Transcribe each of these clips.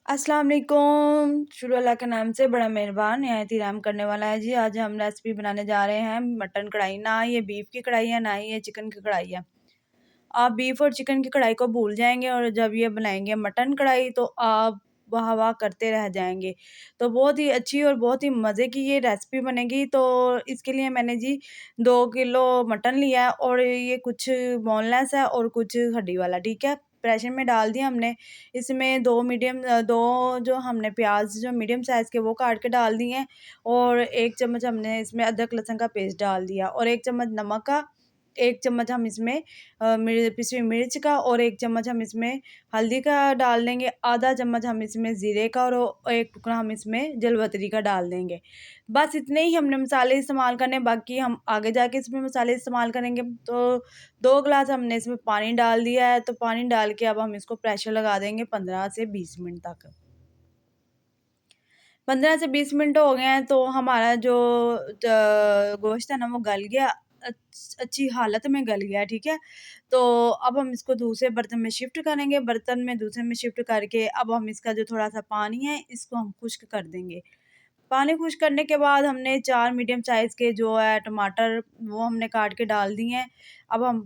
अस्सलाम वालेकुम। शुरू अल्लाह के नाम से बड़ा मेहरबान निहायत ही रहम करने वाला है जी। आज हम रेसिपी बनाने जा रहे हैं मटन कढ़ाई। ना ये बीफ की कढ़ाई है, ना ही ये चिकन की कढ़ाई है। आप बीफ और चिकन की कढ़ाई को भूल जाएंगे और जब ये बनाएंगे मटन कढ़ाई तो आप वाह वाह करते रह जाएंगे। तो बहुत ही अच्छी और बहुत ही मज़े की ये रेसिपी बनेगी। तो इसके लिए मैंने जी 2 किलो मटन लिया है और ये कुछ बोनलेस है और कुछ हड्डी वाला, ठीक है। प्रेशर में डाल दिया हमने। इसमें 2 जो हमने प्याज जो मीडियम साइज़ के वो काट के डाल दिए हैं और 1 चम्मच हमने इसमें अदरक लहसुन का पेस्ट डाल दिया और 1 चम्मच नमक का, 1 चम्मच हम इसमें पिसी हुई मिर्च का और 1 चम्मच हम इसमें हल्दी का डाल देंगे, आधा चम्मच हम इसमें ज़ीरे का और 1 टुकड़ा हम इसमें जलवतरी का डाल देंगे। बस इतने ही हमने मसाले इस्तेमाल करने, बाकी हम आगे जाके इसमें मसाले इस्तेमाल करेंगे। तो 2 गिलास हमने इसमें पानी डाल दिया है, तो पानी डाल के अब हम इसको प्रेशर लगा देंगे 15 से 20 मिनट तक। 15 से 20 मिनट हो गए हैं तो हमारा जो गोश्त है ना वो गल गया, अच्छी हालत में गल गया, ठीक है। तो अब हम इसको दूसरे बर्तन में शिफ्ट करेंगे। बर्तन में दूसरे में शिफ्ट करके अब हम इसका जो थोड़ा सा पानी है इसको हम खुश्क कर देंगे। पानी खुश्क करने के बाद हमने 4 मीडियम साइज़ के जो है टमाटर वो हमने काट के डाल दिए हैं। अब हम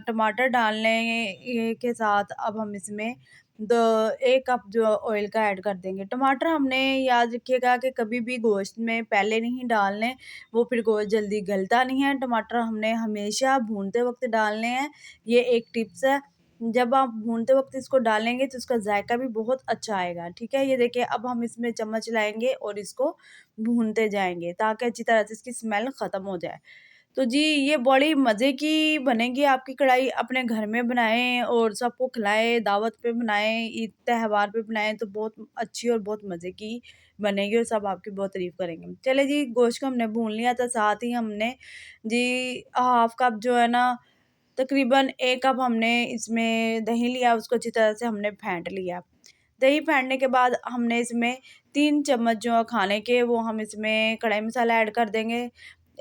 टमाटर डालने के साथ अब हम इसमें 1 कप जो ऑयल का ऐड कर देंगे। टमाटर हमने याद रखिएगा कि कभी भी गोश्त में पहले नहीं डालने, वो फिर गोश्त जल्दी गलता नहीं है। टमाटर हमने हमेशा भूनते वक़्त डालने हैं, ये एक टिप्स है। जब आप भूनते वक़्त इसको डालेंगे तो इसका जायका भी बहुत अच्छा आएगा, ठीक है। ये देखिए अब हम इसमें चम्मच लाएँगे और इसको भूनते जाएँगे ताकि अच्छी तरह से इसकी स्मेल ख़त्म हो जाए। तो जी ये बड़ी मज़े की बनेगी आपकी कढ़ाई, अपने घर में बनाएँ और सबको खिलाएँ, दावत पे बनाएँ, ईद त्योहार पे बनाएँ तो बहुत अच्छी और बहुत मज़े की बनेगी और सब आपकी बहुत तारीफ़ करेंगे। चलिए जी गोश्त को हमने भून लिया तो साथ ही हमने जी हाफ़ कप जो है ना, तकरीबन 1 कप हमने इसमें दही लिया, उसको अच्छी तरह से हमने फेंट लिया। दही फेंटने के बाद हमने इसमें 3 चम्मच जो खाने के वो हम इसमें कढ़ाई मसाला ऐड कर देंगे।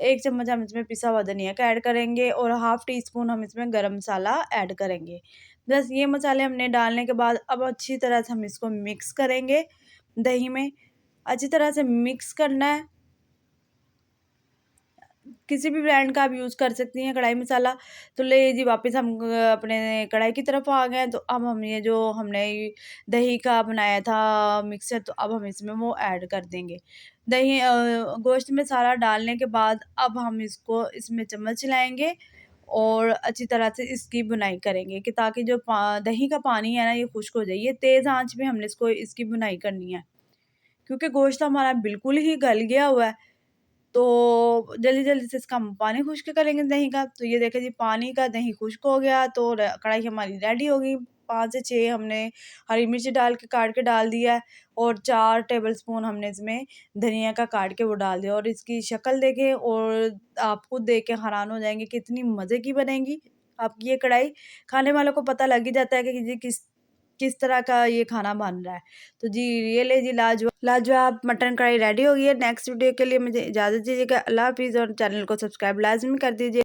1 चम्मच हम इसमें पिसा हुआ धनिया का ऐड करेंगे और हाफ़ टी स्पून हम इसमें गरम मसाला ऐड करेंगे। बस ये मसाले हमने डालने के बाद अब अच्छी तरह से हम इसको मिक्स करेंगे दही में। अच्छी तरह से मिक्स करना है। किसी भी ब्रांड का आप यूज़ कर सकती हैं कढ़ाई मसाला। तो ले जी वापस हम अपने कढ़ाई की तरफ आ गए हैं। तो अब हम ये जो हमने दही का बनाया था मिक्सचर, तो अब हम इसमें वो ऐड कर देंगे। दही गोश्त में सारा डालने के बाद अब हम इसको इसमें चम्मच चलाएँगे और अच्छी तरह से इसकी बुनाई करेंगे कि ताकि जो दही का पानी है ना ये खुश्क हो जाए। ये तेज़ आँच पे हमने इसकी बुनाई करनी है, क्योंकि गोश्त हमारा बिल्कुल ही गल गया हुआ है। तो जल्दी-जल्दी से इसका हम पानी खुश्क करेंगे दही का। तो ये देखें जी पानी का दही खुश्क हो गया तो कढ़ाई हमारी रेडी हो गई। 5 से 6 हमने हरी मिर्च डाल के काट के डाल दिया है और 4 टेबलस्पून हमने इसमें धनिया का काट के वो डाल दिया और इसकी शक्ल देखें और आप खुद देख के हैरान हो जाएँगे कि इतनी मज़े की बनेगी आपकी ये कढ़ाई। खाने वालों को पता लग ही जाता है कि जी किस किस तरह का ये खाना बन रहा है। तो जी ये ले जी लाजवाब मटन कढ़ाई रेडी हो गई है। नेक्स्ट वीडियो के लिए मुझे इजाज़त दीजिएगा। अल्लाह हाफ़िज़ और चैनल को सब्सक्राइब लाज़मी कर दीजिए।